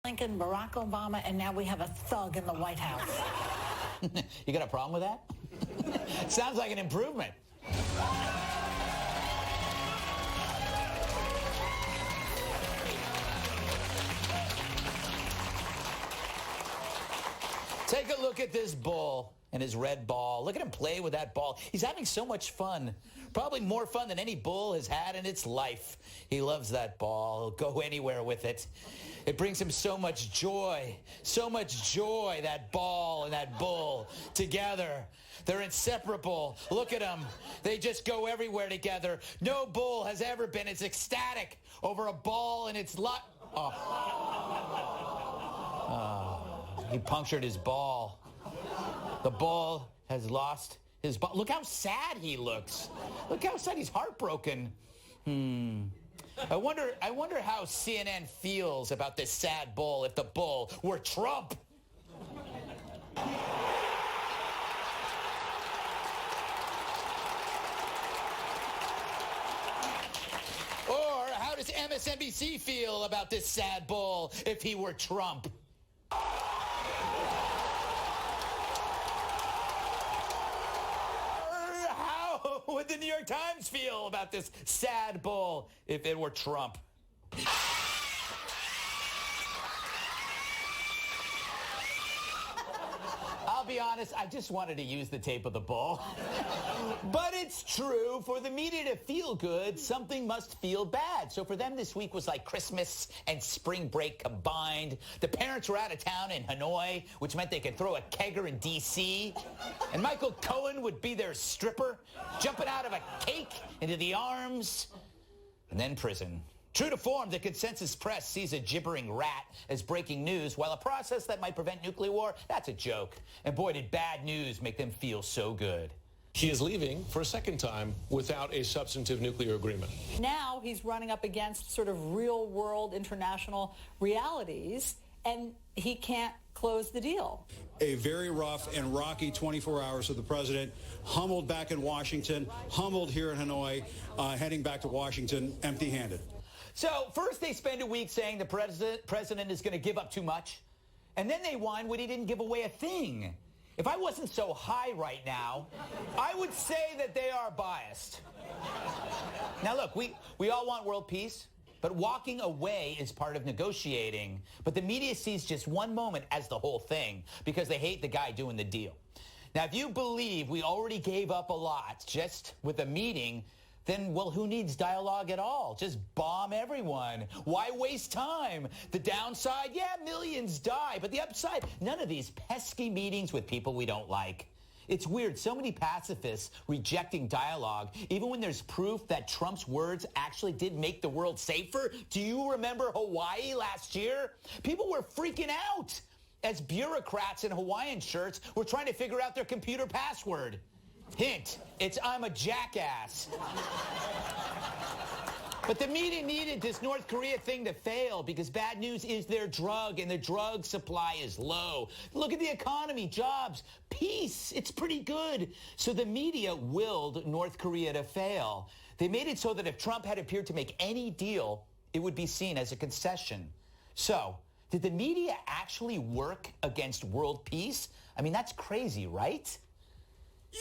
Lincoln, Barack Obama, and now we have a thug in the White House. You got a problem with that? Sounds like an improvement. Take a look at this bull and his red ball. Look at him play with that ball. He's having so much fun. Probably more fun than any bull has had in its life. He loves that ball. He'll go anywhere with it. It brings him so much joy, that ball and that bull together. They're inseparable. Look at them. They just go everywhere together. No bull has ever been as ecstatic over a ball and its luck. He punctured his ball. The ball has lost his ball. Look how sad he looks. Look how sad. He's heartbroken. I wonder how CNN feels about this sad bull if the bull were Trump. Or how does MSNBC feel about this sad bull if he were Trump? How would the New York Times feel about this sad bull if it were Trump? I'll be honest, I just wanted to use the tape of the bull. But it's true, for the media to feel good, something must feel bad. So for them, this week was like Christmas and spring break combined. The parents were out of town in Hanoi, which meant they could throw a kegger in D.C. And Michael Cohen would be their stripper, jumping out of a cake into the arms, and then prison. True to form, the consensus press sees a gibbering rat as breaking news, while a process that might prevent nuclear war, that's a joke. And boy, did bad news make them feel so good. He is leaving for a second time without a substantive nuclear agreement. Now he's running up against sort of real-world international realities, and he can't close the deal. A very rough and rocky 24 hours of the president, humbled back in Washington, humbled here in Hanoi, heading back to Washington empty-handed. So first they spend a week saying the president is going to give up too much, and then they whine when he didn't give away a thing. If I wasn't so high right now, I would say that they are biased. Now look, we all want world peace, but walking away is part of negotiating. But the media sees just one moment as the whole thing because they hate the guy doing the deal. Now, if you believe we already gave up a lot just with a meeting, then, well, who needs dialogue at all? Just bomb everyone. Why waste time? The downside, yeah, millions die. But the upside, none of these pesky meetings with people we don't like. It's weird, so many pacifists rejecting dialogue, even when there's proof that Trump's words actually did make the world safer. Do you remember Hawaii last year? People were freaking out as bureaucrats in Hawaiian shirts were trying to figure out their computer password. Hint, it's I'm a jackass. But the media needed this North Korea thing to fail because bad news is their drug, and the drug supply is low. Look at the economy, jobs, peace. It's pretty good. So the media willed North Korea to fail. They made it so that if Trump had appeared to make any deal, it would be seen as a concession. So, did the media actually work against world peace? I mean, that's crazy, right? Yeah!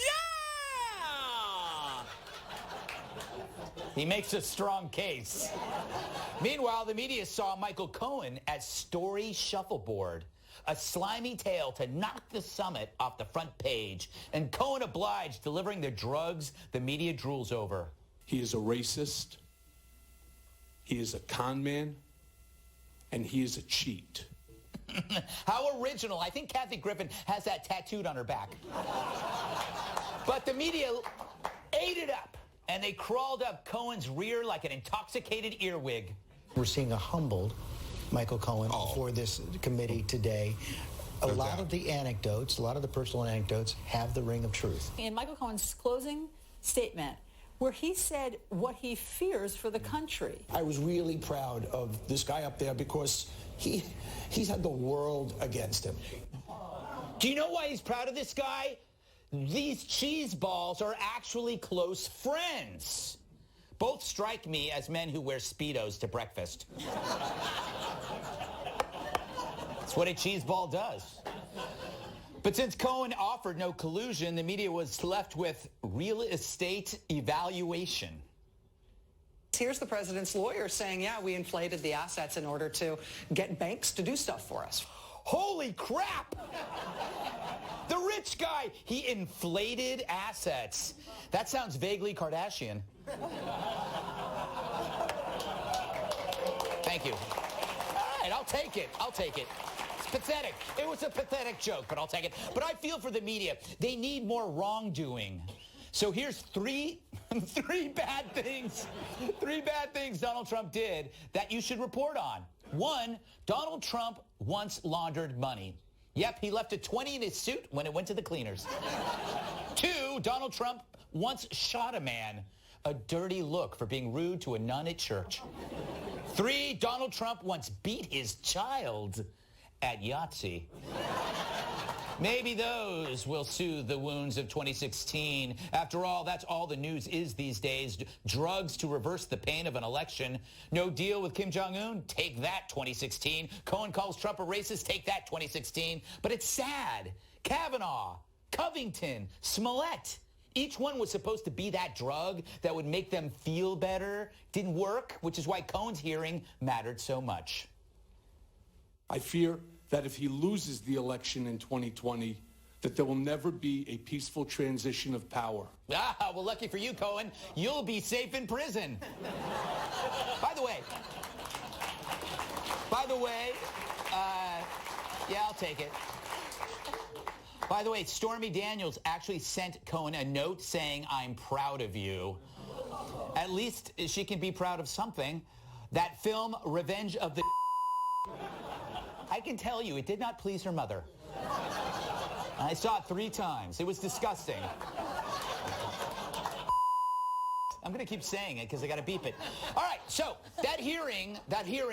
He makes a strong case. Meanwhile, the media saw Michael Cohen as story shuffleboard, a slimy tale to knock the summit off the front page, and Cohen obliged, delivering the drugs the media drools over. He is a racist, he is a con man, and he is a cheat. How original. I think Kathy Griffin has that tattooed on her back. But the media ate it up, and they crawled up Cohen's rear like an intoxicated earwig. We're seeing a humbled Michael Cohen before this committee today. A lot of the anecdotes, a lot of the personal anecdotes have the ring of truth. In Michael Cohen's closing statement, where he said what he fears for the country. I was really proud of this guy up there because he's had the world against him. Do you know why he's proud of this guy? These cheese balls are actually close friends. Both strike me as men who wear Speedos to breakfast. That's what a cheeseball does. But since Cohen offered no collusion, the media was left with real estate evaluation. Here's the president's lawyer saying, yeah, we inflated the assets in order to get banks to do stuff for us. Holy crap! The rich guy, he inflated assets. That sounds vaguely Kardashian. Thank you. All right, I'll take it. I'll take it. It's pathetic. It was a pathetic joke, but I'll take it. But I feel for the media. They need more wrongdoing. So here's three bad things Donald Trump did that you should report on. 1, Donald Trump once laundered money. Yep, he left a 20 in his suit when it went to the cleaners. 2, Donald Trump once shot a man. A dirty look for being rude to a nun at church. 3, Donald Trump once beat his child at Yahtzee. Maybe those will soothe the wounds of 2016. After all, that's all the news is these days. Drugs to reverse the pain of an election. No deal with Kim Jong-un? Take that, 2016. Cohen calls Trump a racist? Take that, 2016. But it's sad. Kavanaugh, Covington, Smollett. Each one was supposed to be that drug that would make them feel better. Didn't work, which is why Cohen's hearing mattered so much. I fear that if he loses the election in 2020, that there will never be a peaceful transition of power. Ah, well, lucky for you, Cohen, you'll be safe in prison. By the way, yeah, I'll take it. By the way, Stormy Daniels actually sent Cohen a note saying, I'm proud of you. At least she can be proud of something. That film, Revenge of the... I can tell you, it did not please her mother. I saw it 3 times. It was disgusting. I'm going to keep saying it because I got to beep it. All right, so that hearing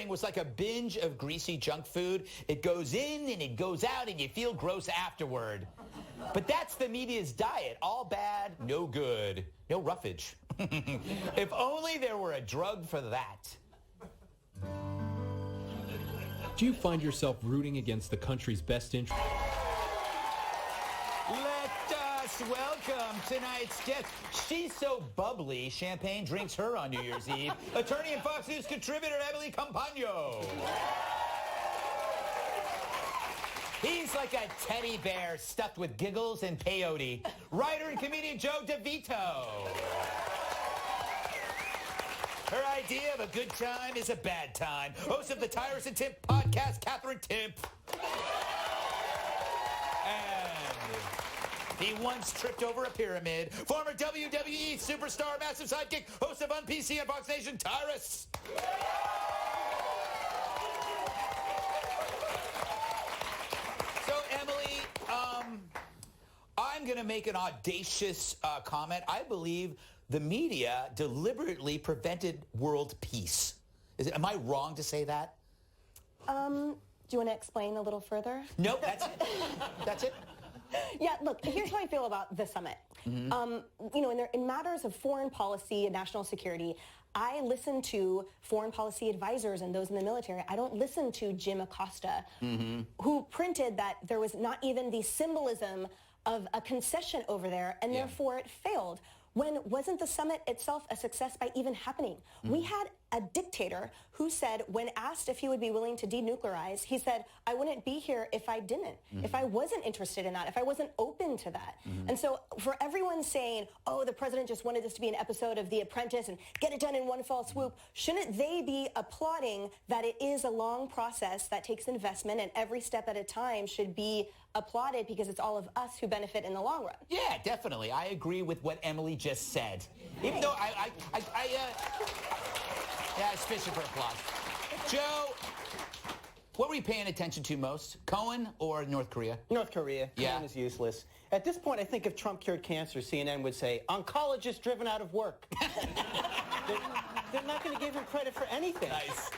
was like a binge of greasy junk food. It goes in and it goes out and you feel gross afterward. But that's the media's diet. All bad, no good, no roughage. If only there were a drug for that. Do you find yourself rooting against the country's best interest? Let us welcome tonight's guest. She's so bubbly, champagne drinks her on New Year's Eve. Attorney and Fox News contributor Emily Compagno. He's like a teddy bear stuffed with giggles and peyote. Writer and comedian Joe DeVito. Her idea of a good time is a bad time. Host of the Tyrus and Timp podcast, Catherine Timp. And he once tripped over a pyramid. Former WWE superstar, massive sidekick, host of UnPC and Fox Nation, Tyrus. So, Emily, I'm going to make an audacious comment. I believe the media deliberately prevented world peace. Am I wrong to say that? Do you want to explain a little further? No, that's it. That's it. Yeah, look, here's how I feel about the summit. Mm-hmm. In matters of foreign policy and national security, I listen to foreign policy advisors and those in the military. I don't listen to Jim Acosta, who printed that there was not even the symbolism of a concession over there, and therefore it failed. When wasn't the summit itself a success by even happening? Mm-hmm. We had a dictator who said, when asked if he would be willing to denuclearize, he said, I wouldn't be here if I didn't, if I wasn't interested in that, if I wasn't open to that. And so for everyone saying, oh, the president just wanted this to be an episode of The Apprentice and get it done in one fell swoop, shouldn't they be applauding that it is a long process that takes investment and every step at a time should be applauded because it's all of us who benefit in the long run? Yeah, definitely. I agree with what Emily just said. Even though I was fishing for applause. Joe, what were you paying attention to most? Cohen or North Korea? North Korea. Yeah. Cohen is useless. At this point, I think if Trump cured cancer, CNN would say, oncologist driven out of work. They're not going to give him credit for anything. Nice.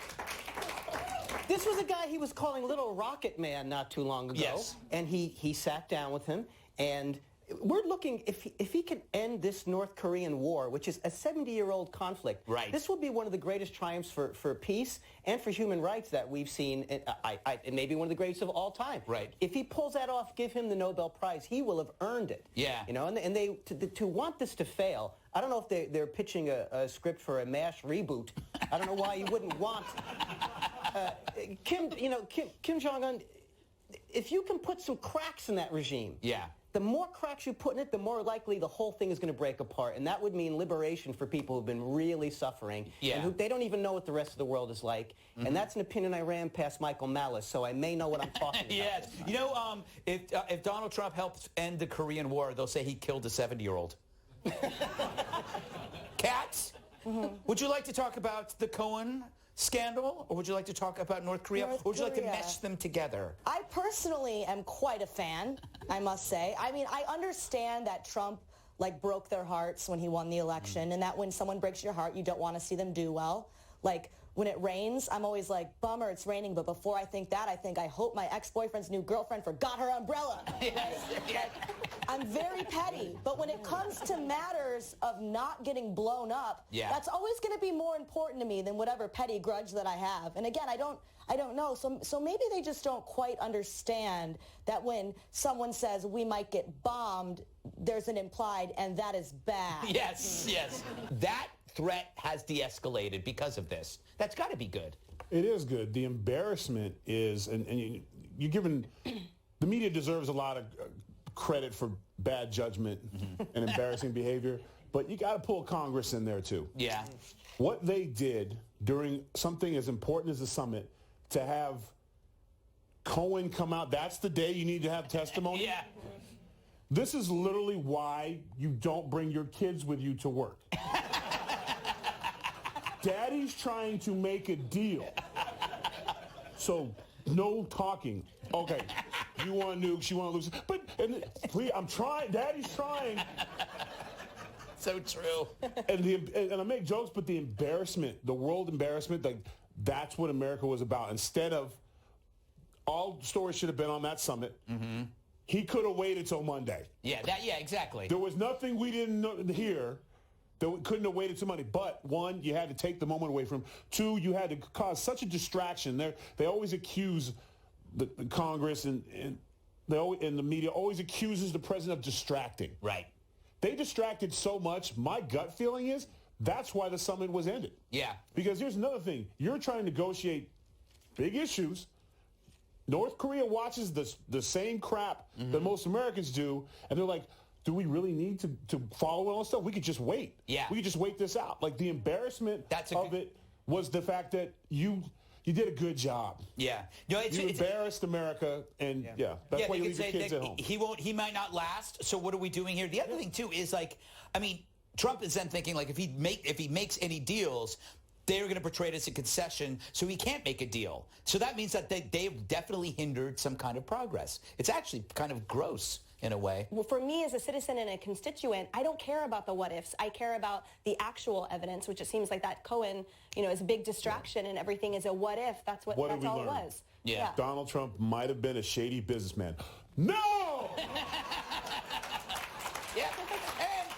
This was a guy he was calling Little Rocket Man not too long ago. Yes. And he sat down with him, and we're looking, if he can end this North Korean war, which is a 70-year-old conflict, right. This will be one of the greatest triumphs for peace and for human rights that we've seen, and maybe one of the greatest of all time. Right. If he pulls that off, give him the Nobel Prize. He will have earned it. Yeah. You know, and they to want this to fail, I don't know if they're pitching a script for a MASH reboot. I don't know why you wouldn't want Kim Jong-un. If you can put some cracks in that regime, yeah. The more cracks you put in it, the more likely the whole thing is going to break apart. And that would mean liberation for people who've been really suffering. Yeah. And they don't even know what the rest of the world is like. Mm-hmm. And that's an opinion I ran past Michael Malice, so I may know what I'm talking about. Yes. You know, if Donald Trump helps end the Korean War, they'll say he killed a 70-year-old. Katz, would you like to talk about the Cohen scandal, or would you like to talk about North Korea, or would you like to mesh them together? I personally am quite a fan, I must say. I mean, I understand that Trump broke their hearts when he won the election, and that when someone breaks your heart, you don't want to see them do well. Like, when it rains, I'm always like, bummer, it's raining. But before I think that, I hope my ex-boyfriend's new girlfriend forgot her umbrella. Yes. I'm very petty. But when it comes to matters of not getting blown up, that's always going to be more important to me than whatever petty grudge that I have. And again, I don't know. So maybe they just don't quite understand that when someone says we might get bombed, there's an implied, and that is bad. Yes. That threat has de-escalated because of this. That's got to be good. It is good. The embarrassment is, and you're given, the media deserves a lot of credit for bad judgment and embarrassing behavior, but you got to pull Congress in there too. Yeah. What they did during something as important as the summit, to have Cohen come out, that's the day you need to have testimony? Yeah. This is literally why you don't bring your kids with you to work. Daddy's trying to make a deal. So no talking. Okay, you want nukes, you want to lose. But please, I'm trying. Daddy's trying. So true. And I make jokes, but the embarrassment, the world embarrassment, that's what America was about. Instead of, all stories should have been on that summit. Mm-hmm. He could have waited till Monday. Yeah, exactly. There was nothing we didn't hear. They couldn't have waited till Monday. But one, you had to take the moment away from him. Two, you had to cause such a distraction. They always accuse the Congress and the media always accuses the president of distracting. Right. They distracted so much. My gut feeling is that's why the summit was ended. Yeah. Because here's another thing. You're trying to negotiate big issues. North Korea watches the same crap that most Americans do, and they're like, do we really need to follow all this stuff? We could just wait. Yeah. We could just wait this out. Like, the embarrassment of it was the fact that you did a good job. Yeah. No, you embarrassed America, and that's why you leave your kids at home. He might not last, so what are we doing here? The other thing, too, is Trump is then thinking, if he makes any deals, they're going to portray it as a concession, so he can't make a deal. So that means that they've definitely hindered some kind of progress. It's actually kind of gross in a way. Well, for me as a citizen and a constituent, I don't care about the what ifs. I care about the actual evidence, which it seems like that Cohen, is a big distraction and everything is a what if. That's all it was. Yeah. Donald Trump might have been a shady businessman. No! Yeah. And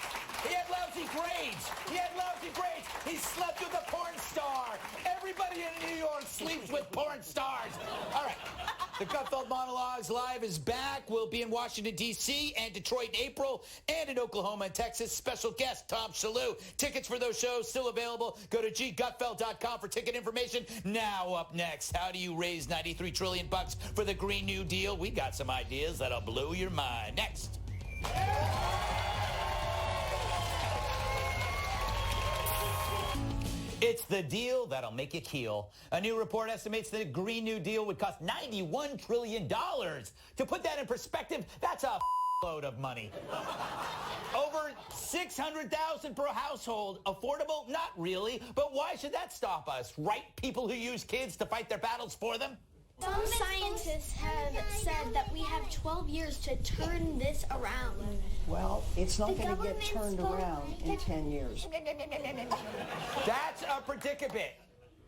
he had lousy grades. He slept with a porn star. Everybody in New York sleeps with porn stars. All right. The Gutfeld Monologues Live is back. We'll be in Washington, D.C. and Detroit in April, and in Oklahoma and Texas. Special guest, Tom Shalhoub. Tickets for those shows still available. Go to ggutfeld.com for ticket information. Now up next, how do you raise $93 trillion for the Green New Deal? We got some ideas that'll blow your mind. Next. It's the deal that'll make you keel. A new report estimates that a Green New Deal would cost $91 trillion. To put that in perspective, that's a load of money. Over $600,000 per household. Affordable? Not really. But why should that stop us? Right? People who use kids to fight their battles for them? Some scientists have said that we have 12 years to turn this around. Well, it's not going to get turned around in 10 years. That's a predicament.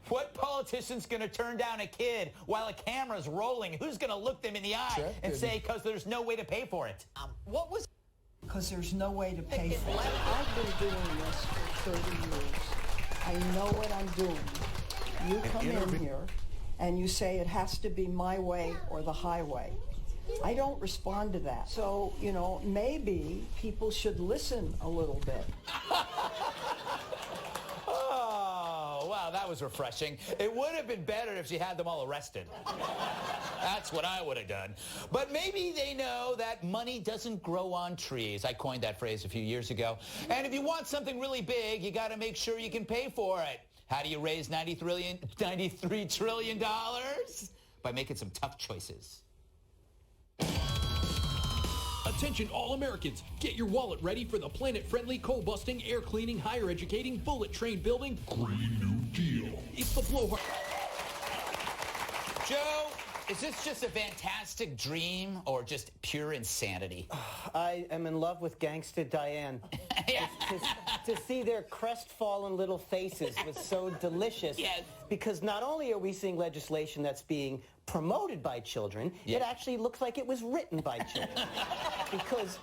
What politician's going to turn down a kid while a camera's rolling? Who's going to look them in the eye and say, because there's no way to pay for it? What was because there's no way to pay for it. I've been doing this for 30 years. I know what I'm doing. You come in here and you say it has to be my way or the highway. I don't respond to that. So, you know, maybe people should listen a little bit. Oh, wow, that was refreshing. It would have been better if she had them all arrested. That's what I would have done. But maybe they know that money doesn't grow on trees. I coined that phrase a few years ago. And if you want something really big, you got to make sure you can pay for it. How do you raise $93 trillion? By making some tough choices. Attention all Americans, get your wallet ready for the planet-friendly, coal-busting, air-cleaning, higher-educating, bullet train building Green New Deal. It's the blowhard. Joe, is this just a fantastic dream or just pure insanity? I am in love with Gangsta Diane. Yeah. To see their crestfallen little faces was so delicious. Yes. Because not only are we seeing legislation that's being promoted by children, it actually looks like it was written by children. Because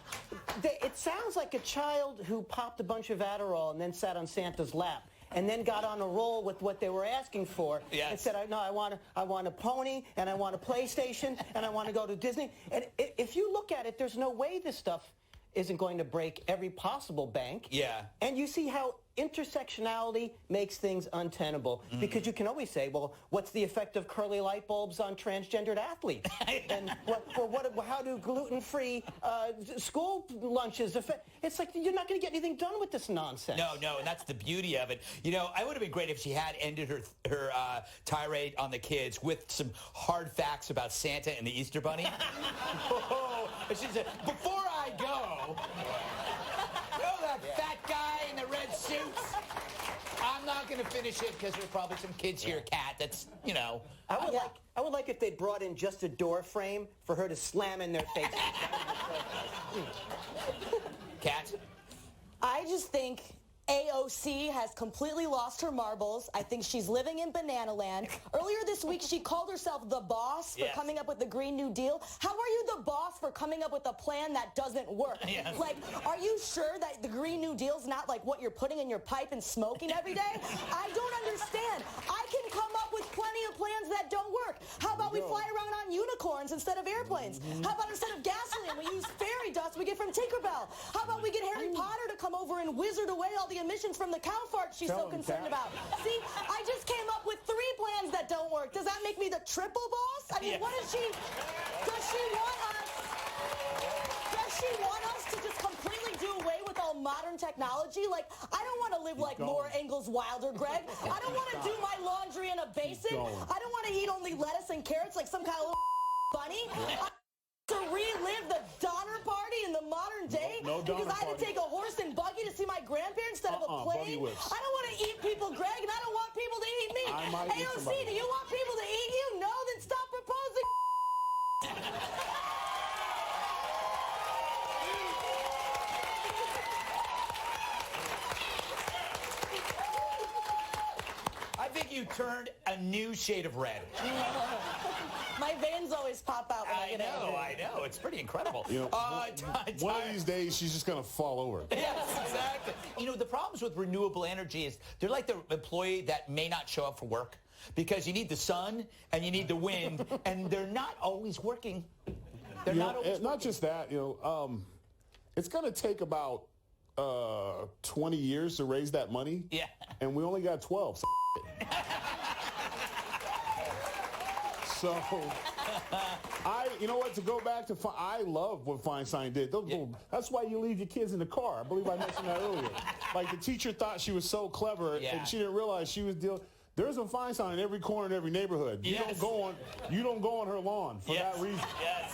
it sounds like a child who popped a bunch of Adderall and then sat on Santa's lap and then got on a roll with what they were asking for and said, no, I want a pony, and I want a PlayStation, and I want to go to Disney. And if you look at it, there's no way this stuff isn't going to break every possible bank. Yeah. And you see how intersectionality makes things untenable. Because you can always say, well, what's the effect of curly light bulbs on transgendered athletes? And how do gluten-free school lunches affect? It's like you're not going to get anything done with this nonsense. No, and that's the beauty of it. You know, I would have been great if she had ended her tirade on the kids with some hard facts about Santa and the Easter Bunny. And she said, before I go, that fat guy in the red suits, I'm not going to finish it because there's probably some kids here, Kat, that's, you know. I would like if they'd brought in just a door frame for her to slam in their faces. Kat? I just think AOC has completely lost her marbles. I think she's living in banana land. Earlier this week, she called herself the boss for coming up with the Green New Deal. How are you the boss for coming up with a plan that doesn't work? Yes. Like, are you sure that the Green New Deal's not like what you're putting in your pipe and smoking every day? I don't understand. I can come up with plenty of plans that don't work. How about we fly around on unicorns instead of airplanes? How about instead of gasoline, we use fairy dust we get from Tinkerbell? How about we get Harry Potter to come over and wizard away all the emissions from the cow fart she's so concerned about? See, I just came up with 3 plans that don't work. Does that make me the triple boss? I mean, what is she? Does she want us to just completely do away with all modern technology? Like, I don't want to live like Laura Ingalls Wilder, Greg. I don't want to do my laundry in a basin. I don't want to eat only lettuce and carrots like some kind of little bunny. To relive the Donner Party in the modern day because I had to take a horse and buggy to see my grandparents instead of a plane. I don't want to eat people, Greg, and I don't want people to eat me. AOC, do you want people to eat you? No, then stop proposing. I think you turned a new shade of red. My veins always pop out when I get angry. I know. It's pretty incredible. You know, one of these days, she's just going to fall over. Yes, exactly. You know, the problems with renewable energy is they're like the employee that may not show up for work because you need the sun and you need the wind, and they're not always working. They're not always working. Not just that, it's going to take about 20 years to raise that money. Yeah. And we only got 12. So, to go back to, I love what Feinstein did. That's why you leave your kids in the car. I believe I mentioned that earlier. Like, the teacher thought she was so clever, and she didn't realize she was dealing. There's a Feinstein in every corner in every neighborhood. You don't go on her lawn for that reason. Yes.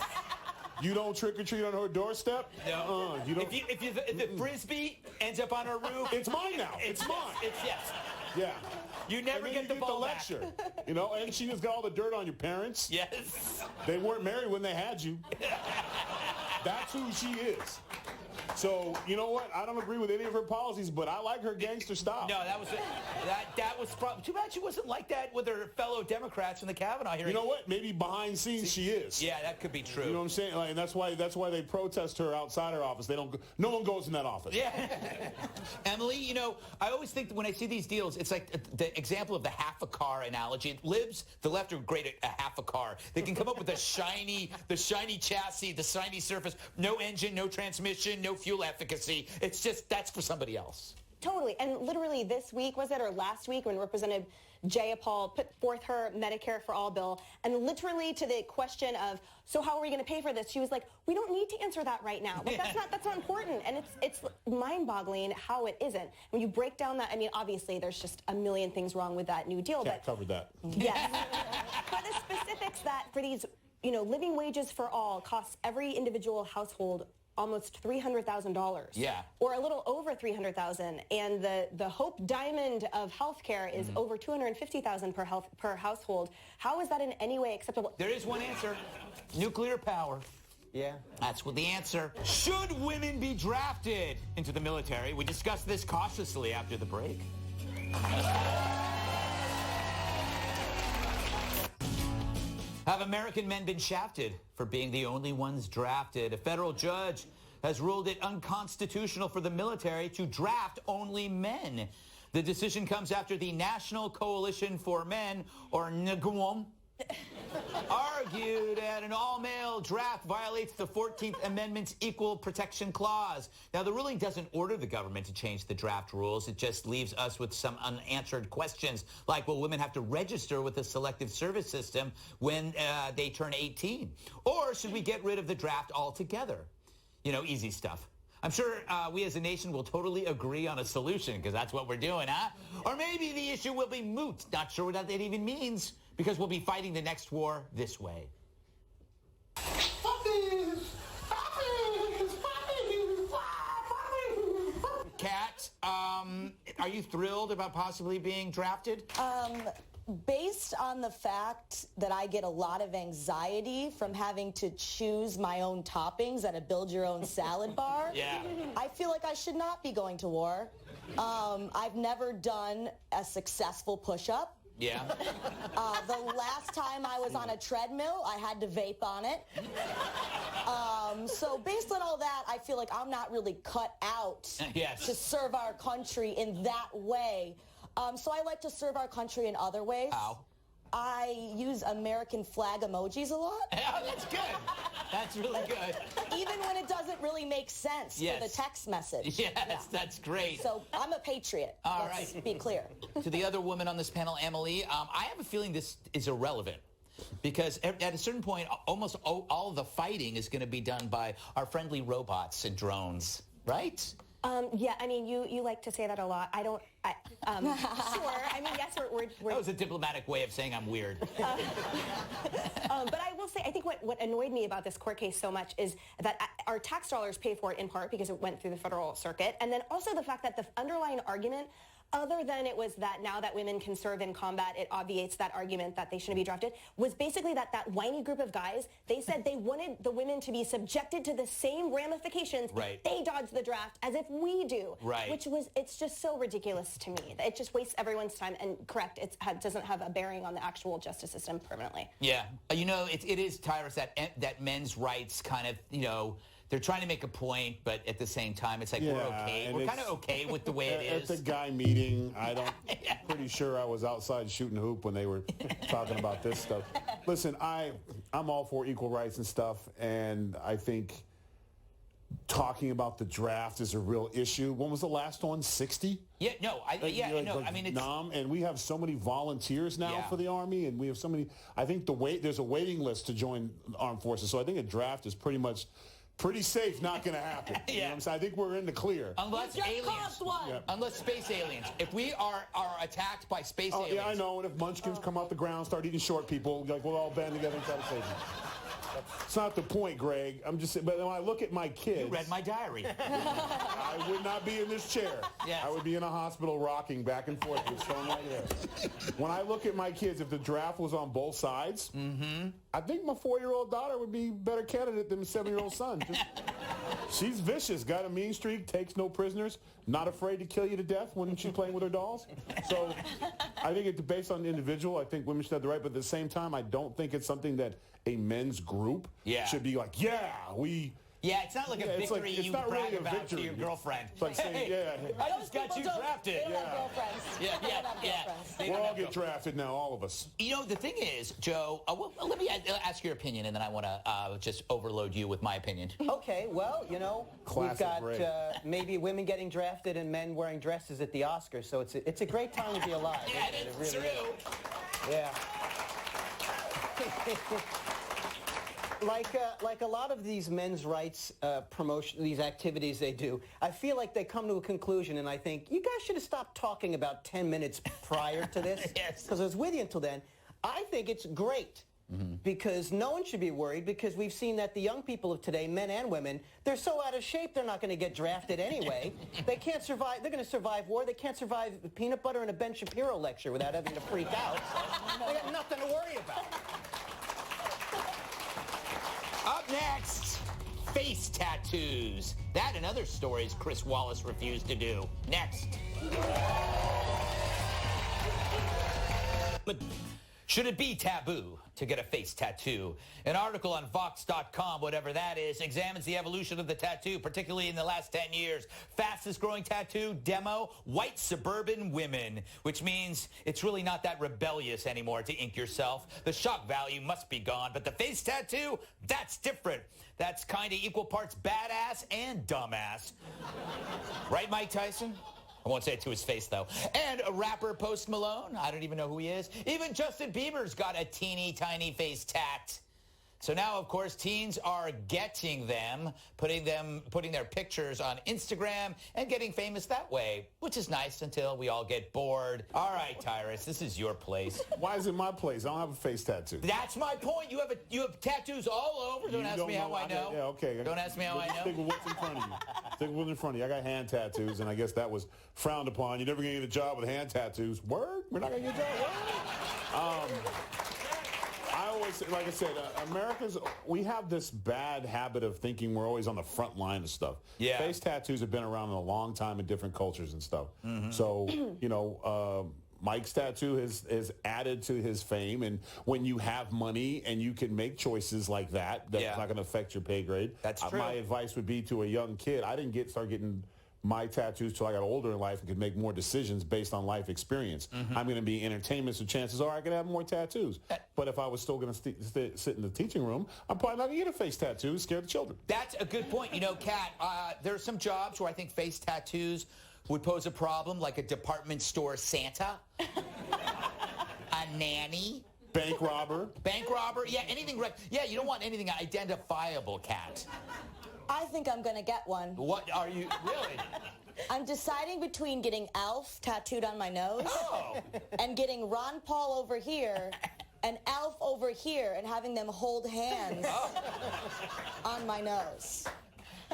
You don't trick or treat on her doorstep. No. You don't. If the frisbee ends up on her roof, it's mine now. It's mine. Yes. Yeah. You never get the ball back. Lecture. And she just got all the dirt on your parents. Yes. They weren't married when they had you. That's who she is. So, you know what? I don't agree with any of her policies, but I like her gangster style. No, that was too bad she wasn't like that with her fellow Democrats in the Kavanaugh hearing. You know what? Maybe behind scenes she is. Yeah, that could be true. You know what I'm saying? Like, and that's why they protest her outside her office. No one goes in that office. Yeah. Emily, you know, I always think that when I see these deals, it's like the example of the half a car analogy. Libs, the left are great at a half a car. They can come up with the shiny chassis, the shiny surface, no engine, no transmission, no fuel efficacy. It's just, that's for somebody else. Totally. And literally this week, was it, or last week, when Representative Jayapal put forth her Medicare for All bill, and literally to the question of, so how are we going to pay for this? She was like, we don't need to answer that right now. Like, that's not important. And it's mind-boggling how it isn't. When you break down that, I mean, obviously there's just a million things wrong with that new deal. Can't cover that. Yes. But the specifics that for these, you know, living wages for all costs every individual household almost $300,000. Yeah. Or a little over $300,000. And the Hope Diamond of healthcare is over $250,000 per household. How is that in any way acceptable? There is one answer. Nuclear power. Yeah. That's what the answer. Should women be drafted into the military? We discuss this cautiously after the break. Have American men been shafted for being the only ones drafted? A federal judge has ruled it unconstitutional for the military to draft only men. The decision comes after the National Coalition for Men, or NGOM, argued that an all-male draft violates the 14th Amendment's Equal Protection Clause. Now, the ruling doesn't order the government to change the draft rules. It just leaves us with some unanswered questions, like, will women have to register with the Selective Service System when they turn 18? Or should we get rid of the draft altogether? You know, easy stuff. I'm sure we as a nation will totally agree on a solution, because that's what we're doing, huh? Or maybe the issue will be moot. Not sure what that even means, because we'll be fighting the next war this way. Kat, are you thrilled about possibly being drafted? Based on the fact that I get a lot of anxiety from having to choose my own toppings at a build-your-own-salad bar, Yeah. I feel like I should not be going to war. I've never done a successful push-up. Yeah. The last time I was on a treadmill, I had to vape on it. So based on all that, I feel like I'm not really cut out to serve our country in that way. So I like to serve our country in other ways. How? I use American flag emojis a lot. Oh, that's good. That's really good. Even when it doesn't really make sense for the text message. Yes, that's great. So I'm a patriot. Let's be clear. To the other woman on this panel, Emily, I have a feeling this is irrelevant, because at a certain point, almost all the fighting is going to be done by our friendly robots and drones, right? Yeah, I mean, you like to say that a lot. Sure. I mean, yes, we're That was a diplomatic way of saying I'm weird. But I will say, I think what annoyed me about this court case so much is that our tax dollars pay for it in part because it went through the federal circuit. And then also the fact that the underlying argument, other than it was that now that women can serve in combat, it obviates that argument that they shouldn't be drafted, was basically that whiny group of guys, they said they wanted the women to be subjected to the same ramifications they dodged the draft as if we do. Right. It's just so ridiculous to me. It just wastes everyone's time. And correct, it doesn't have a bearing on the actual justice system permanently. Yeah. You know, it is, Tyrus, that men's rights kind of, you know, they're trying to make a point, but at the same time, it's like we're okay. We're kind of okay with the way it is. At the guy meeting, pretty sure I was outside shooting hoop when they were talking about this stuff. Listen, I'm all for equal rights and stuff, and I think talking about the draft is a real issue. When was the last one? 60? Yeah, no, I mean, it's... and we have so many volunteers now for the Army, and we have so many... I think there's a waiting list to join the armed forces, so I think a draft is pretty safe not going to happen. You know what I'm saying? I think we're in the clear. Unless aliens. Unless space aliens. If we are attacked by space aliens. Yeah, I know. And if munchkins come out the ground, start eating short people, like we'll all band together and try to save them. It's not the point, Greg. I'm just saying, but when I look at my kids... You read my diary. I would not be in this chair. Yes. I would be in a hospital rocking back and forth with stone right there. When I look at my kids, if the draft was on both sides, I think my 4-year-old daughter would be a better candidate than my 7-year-old son. She's vicious, got a mean streak, takes no prisoners, not afraid to kill you to death when she's playing with her dolls. So I think it's based on the individual. I think women should have the right, but at the same time, I don't think it's something that a men's group should be like, yeah, we... Yeah, it's not like a victory you brag about to your girlfriend. It's like saying, I just got you drafted. They don't have girlfriends. Yeah. We'll all get drafted now, all of us. You know, the thing is, Joe, let me ask your opinion, and then I want to just overload you with my opinion. Okay, well, you know, we've got maybe women getting drafted and men wearing dresses at the Oscars, so it's a great time to be alive. Yeah, it's really true. Yeah. Like a lot of these men's rights promotion, these activities they do, I feel like they come to a conclusion, and I think you guys should have stopped talking about 10 minutes prior to this, because I was with you until then. I think it's great because no one should be worried, because we've seen that the young people of today, men and women, they're so out of shape they're not going to get drafted anyway. They can't survive. They're going to survive war. They can't survive peanut butter and a Ben Shapiro lecture without having to freak out. They got nothing to worry about. Up next, face tattoos. That and other stories Chris Wallace refused to do. Next. Should it be taboo to get a face tattoo? An article on Vox.com, whatever that is, examines the evolution of the tattoo, particularly in the last 10 years. Fastest growing tattoo demo, white suburban women, which means it's really not that rebellious anymore to ink yourself. The shock value must be gone, but the face tattoo, that's different. That's kind of equal parts badass and dumbass. Right, Mike Tyson? I won't say it to his face, though. And a rapper, Post Malone. I don't even know who he is. Even Justin Bieber's got a teeny tiny face tat. So now, of course, teens are getting them, putting their pictures on Instagram and getting famous that way, which is nice until we all get bored. All right, Tyrus, this is your place. Why is it my place? I don't have a face tattoo. That's my point. You have tattoos all over. Don't ask me how I know. Yeah, okay. Don't ask me how I know. Stick with what's in front of you. Stick with what's in front of you. I got hand tattoos, and I guess that was frowned upon. You're never going to get a job with hand tattoos. Word? We're not going to get a job. Word? I always say, like I said, we have this bad habit of thinking we're always on the front line of stuff. Yeah. Face tattoos have been around a long time in different cultures and stuff. So, you know, Mike's tattoo has added to his fame. And when you have money and you can make choices like that, that's not going to affect your pay grade. That's true. My advice would be to a young kid, I didn't start getting my tattoos till I got older in life and could make more decisions based on life experience. I'm going to be entertainment, so chances are I could have more tattoos. But if I was still going to sit in the teaching room, I'm probably not going to get a face tattoo, scare the children. That's a good point. You know, Kat, there are some jobs where I think face tattoos would pose a problem, like a department store Santa, a nanny. Bank robber. Yeah, anything. Yeah, you don't want anything identifiable, Kat. I think I'm going to get one. What are you, really? I'm deciding between getting Alf tattooed on my nose and getting Ron Paul over here and Alf over here and having them hold hands on my nose.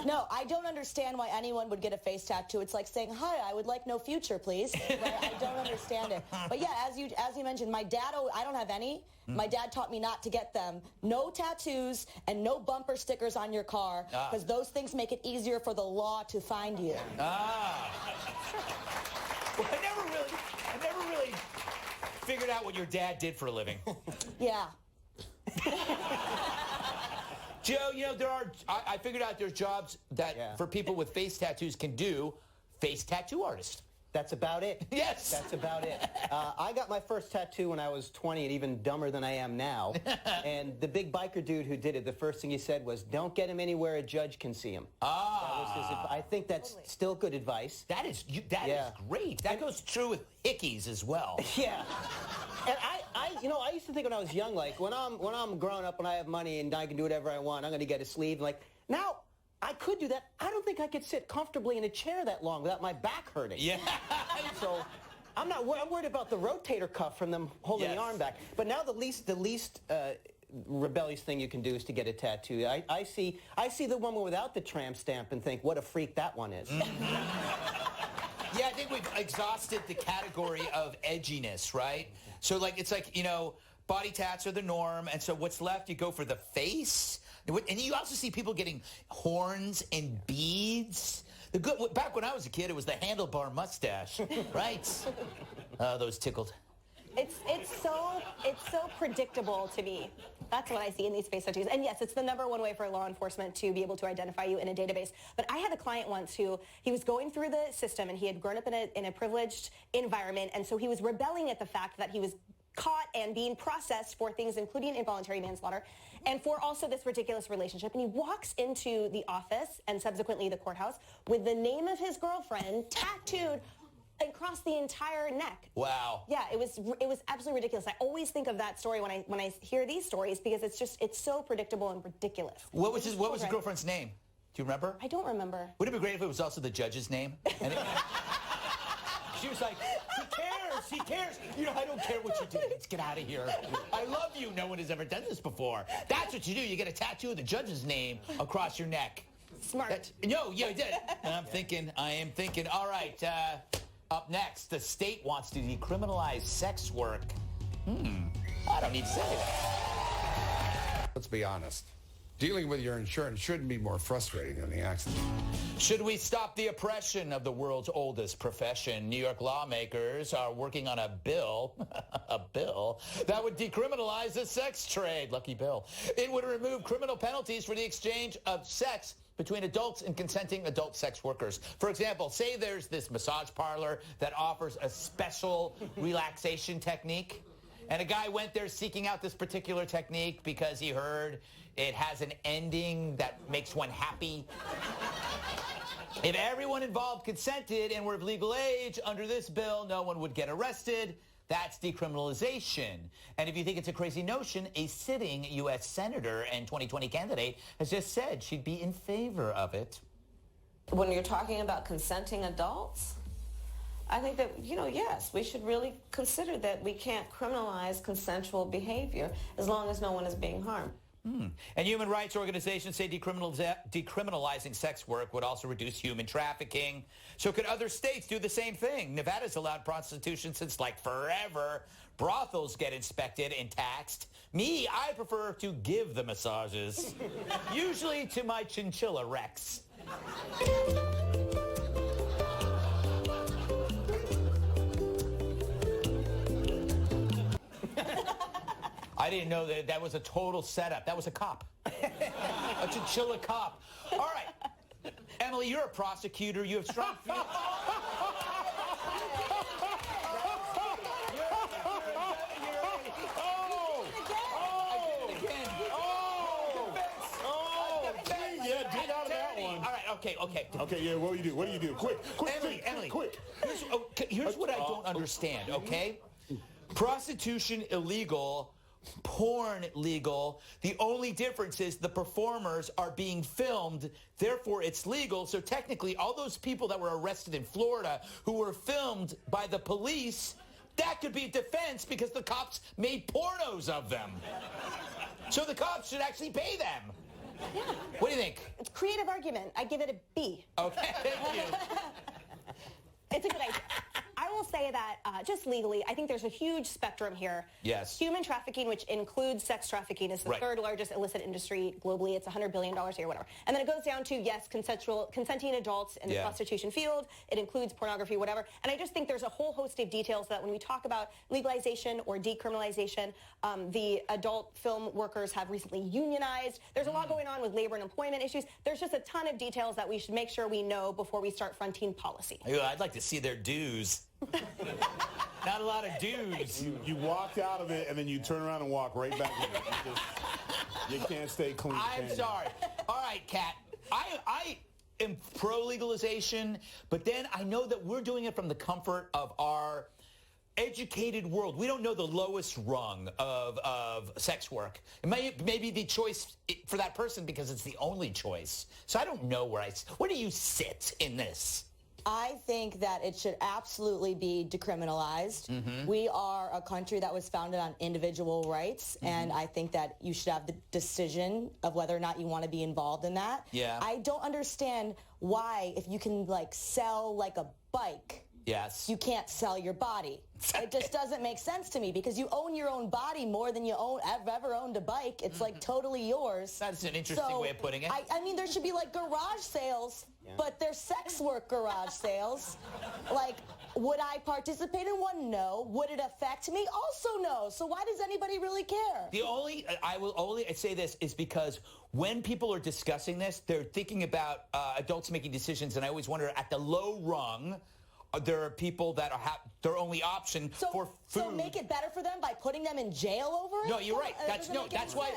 No, I don't understand why anyone would get a face tattoo. It's like saying, hi, I would like no future, please. Right? I don't understand it. But yeah, as you mentioned, my dad, I don't have any. My dad taught me not to get them. No tattoos and no bumper stickers on your car, because those things make it easier for the law to find you. Well, I never really figured out what your dad did for a living. Yeah. Joe, you know, I figured out there's jobs that for people with face tattoos can do face tattoo artist. That's about it. Yes. That's about it. I got my first tattoo when I was 20 and even dumber than I am now. And the big biker dude who did it, the first thing he said was, don't get him anywhere a judge can see him. I think that's still good advice. That is great. That goes true with hickeys as well. Yeah. And I used to think when I was young, like, when I'm grown up and I have money and I can do whatever I want, I'm going to get a sleeve. Like, now, I could do that. I don't think I could sit comfortably in a chair that long without my back hurting. Yeah. So I'm worried about the rotator cuff from them holding the arm back. But now the least rebellious thing you can do is to get a tattoo. I see the woman without the tramp stamp and think, what a freak that one is. Yeah, I think we've exhausted the category of edginess, right? So, like, it's like, you know, body tats are the norm, and so what's left, you go for the face, And you also see people getting horns and beads. Back when I was a kid, it was the handlebar mustache, right? Those tickled. It's so predictable to me. That's what I see in these face tattoos. And yes, it's the #1 way for law enforcement to be able to identify you in a database. But I had a client once who, he was going through the system and he had grown up in a privileged environment, and so he was rebelling at the fact that he was caught and being processed for things including involuntary manslaughter and for also this ridiculous relationship. And he walks into the office and subsequently the courthouse with the name of his girlfriend tattooed across the entire neck. Wow. Yeah, it was absolutely ridiculous. I always think of that story when I hear these stories because it's so predictable and ridiculous. What was his girlfriend's name? Do you remember? I don't remember. Would it be great if it was also the judge's name? And she was like, he cares. You know, I don't care what you do. Let's get out of here. I love you. No one has ever done this before. That's what you do. You get a tattoo of the judge's name across your neck. Smart. No, you did. And I am thinking, all right, up next, the state wants to decriminalize sex work. I don't need to say that. Let's be honest. Dealing with your insurance shouldn't be more frustrating than the accident. Should we stop the oppression of the world's oldest profession? New York lawmakers are working on a bill that would decriminalize the sex trade. Lucky Bill. It would remove criminal penalties for the exchange of sex between adults and consenting adult sex workers. For example, say there's this massage parlor that offers a special relaxation technique, and a guy went there seeking out this particular technique because he heard it has an ending that makes one happy. If everyone involved consented and were of legal age, under this bill, no one would get arrested. That's decriminalization. And if you think it's a crazy notion, a sitting U.S. senator and 2020 candidate has just said she'd be in favor of it. When you're talking about consenting adults, I think that, yes, we should really consider that we can't criminalize consensual behavior as long as no one is being harmed. And human rights organizations say decriminalizing sex work would also reduce human trafficking. So could other states do the same thing? Nevada's allowed prostitution since forever. Brothels get inspected and taxed. Me, I prefer to give the massages, usually to my chinchilla Rex. I didn't know that was a total setup. That was a cop. A chinchilla cop. All right. Emily, you're a prosecutor. You have strong feelings. Okay, yeah, what do you do? Quick, Emily, quick. Here's what I don't understand, okay? Prostitution illegal, porn legal. The only difference is the performers are being filmed, therefore it's legal. So technically, all those people that were arrested in Florida who were filmed by the police, that could be a defense because the cops made pornos of them. So the cops should actually pay them. Yeah. What do you think? It's a creative argument. I give it a B. Okay, thank you. It's a good idea. I will say that just legally, I think there's a huge spectrum here. Yes. Human trafficking, which includes sex trafficking, is the third largest illicit industry globally. It's $100 billion a year, whatever. And then it goes down to, yes, consenting adults in the prostitution field. It includes pornography, whatever. And I just think there's a whole host of details that when we talk about legalization or decriminalization, the adult film workers have recently unionized. There's a lot going on with labor and employment issues. There's just a ton of details that we should make sure we know before we start fronting policy. I'd like to see their dues. Not a lot of dues. You walked out of it and then you turn around and walk right back in. You can't stay clean. I'm sorry. All right, Kat. I am pro-legalization, but then I know that we're doing it from the comfort of our educated world. We don't know the lowest rung of sex work. It may be the choice for that person because it's the only choice. So I don't know where do you sit in this? I think that it should absolutely be decriminalized. Mm-hmm. We are a country that was founded on individual rights, and I think that you should have the decision of whether or not you want to be involved in that. Yeah. I don't understand why, if you can sell a bike Yes. you can't sell your body. It just doesn't make sense to me because you own your own body more than have ever owned a bike. It's like totally yours. That's an interesting way of putting it. I mean, there should be like garage sales, but they're sex work garage sales. Like, would I participate in one? No. Would it affect me? Also no. So why does anybody really care? I will only say this is because when people are discussing this, they're thinking about adults making decisions, and I always wonder at the low rung, there are people that are their only option for food. So make it better for them by putting them in jail over it? No, you're right. That's why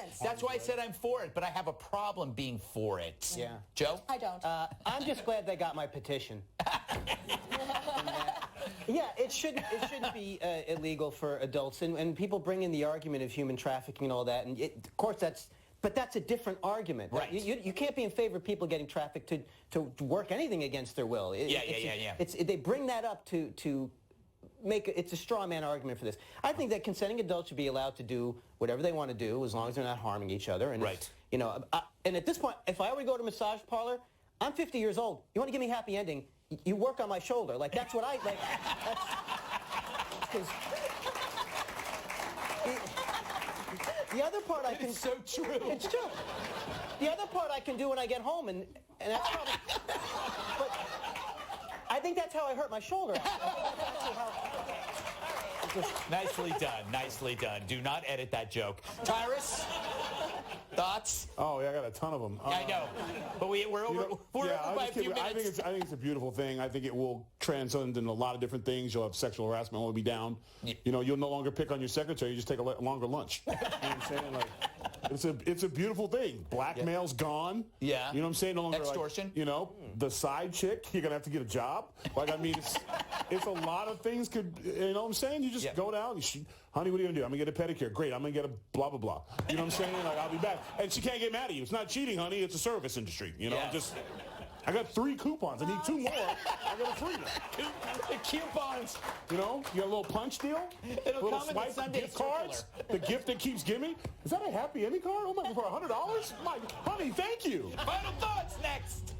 I said I'm for it, but I have a problem being for it. Yeah. Joe? I don't. I'm just glad they got my petition. Yeah, it shouldn't be illegal for adults, and people bring in the argument of human trafficking and all that, and of course that's a different argument. Right. You can't be in favor of people getting trafficked to work anything against their will. They bring that up to make it's a straw man argument for this. I think that consenting adults should be allowed to do whatever they want to do as long as they're not harming each other. And right. And at this point, if I were to go to a massage parlor, I'm 50 years old. You want to give me a happy ending? You work on my shoulder. Like, that's what I like. The other part I can... It's so true. It's true. The other part I can do when I get home, and that's probably... But I think that's how I hurt my shoulder. Nicely done. Nicely done. Do not edit that joke. Tyrus? Thoughts? Oh, yeah, I got a ton of them. I know, but we're over by a few minutes. I think it's a beautiful thing. I think it will transcend in a lot of different things. You'll have sexual harassment will be down. Yeah. You'll no longer pick on your secretary. You just take a longer lunch. You know what I'm saying? Like, it's a beautiful thing. Blackmail's gone. Yeah. You know what I'm saying? No longer extortion. The side chick. You're gonna have to get a job. Like, I mean, it's a lot of things. You know what I'm saying? You just go down. Honey, what are you gonna do? I'm gonna get a pedicure. Great. I'm gonna get a blah blah blah. You know what I'm saying? Like, I'll be back. And she can't get mad at you. It's not cheating, honey. It's a service industry. I got 3 coupons. I need 2 more. I got a 3 now. The coupons. You got a little punch deal? It'll little come in the Sunday gift cards? The gift that keeps giving? Is that a Happy Ending card? Oh my, for $100? My honey, thank you. Final thoughts next.